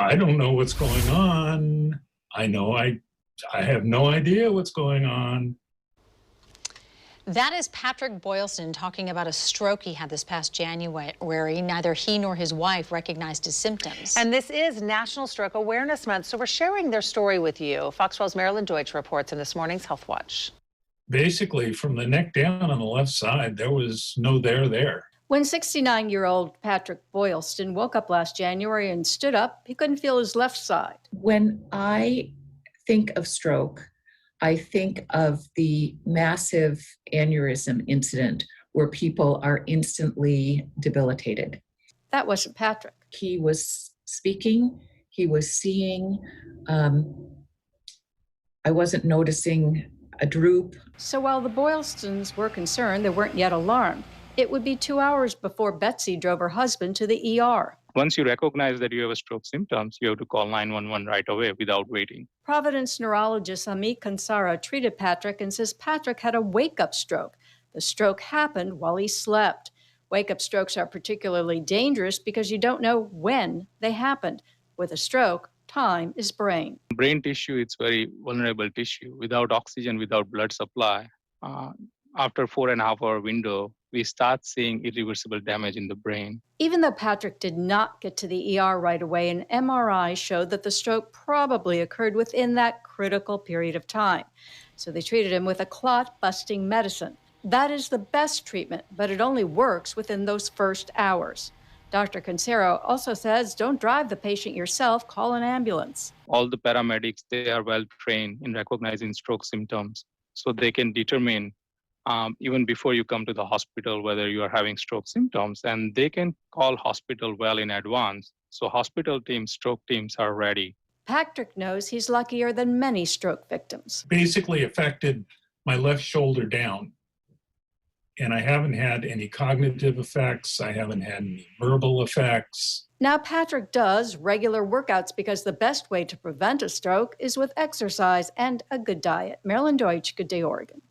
I don't know what's going on. I know I have no idea what's going on. That is Patrick Boylston talking about a stroke he had this past January. Neither he nor his wife recognized his symptoms. And this is National Stroke Awareness Month, so we're sharing their story with you. Fox 12's Marilyn Deutsch reports in this morning's Health Watch. Basically, from the neck down on the left side, there was no there. When 69-year-old Patrick Boylston woke up last January and stood up, he couldn't feel his left side. When I think of stroke, I think of the massive aneurysm incident where people are instantly debilitated. That wasn't Patrick. He was speaking, he was seeing. I wasn't noticing a droop. So while the Boylstons were concerned, they weren't yet alarmed. It would be 2 hours before Betsy drove her husband to the ER. Once you recognize that you have a stroke symptoms, you have to call 911 right away without waiting. Providence neurologist Kansara treated Patrick and says Patrick had a wake-up stroke. The stroke happened while he slept. Wake-up strokes are particularly dangerous because you don't know when they happened. With a stroke, time is brain. Brain tissue is very vulnerable tissue. Without oxygen, without blood supply, after 4.5-hour window, we start seeing irreversible damage in the brain. Even though Patrick did not get to the ER right away, an MRI showed that the stroke probably occurred within that critical period of time. So they treated him with a clot-busting medicine. That is the best treatment, but it only works within those first hours. Dr. Kansara also says don't drive the patient yourself, call an ambulance. All the paramedics, they are well trained in recognizing stroke symptoms, so they can determine even before you come to the hospital whether you are having stroke symptoms, and they can call hospital well in advance. So hospital teams, stroke teams are ready. Patrick knows he's luckier than many stroke victims. Basically affected my left shoulder down. And I haven't had any cognitive effects. I haven't had any verbal effects. Now Patrick does regular workouts because the best way to prevent a stroke is with exercise and a good diet. Marilyn Deutsch, Good Day, Oregon.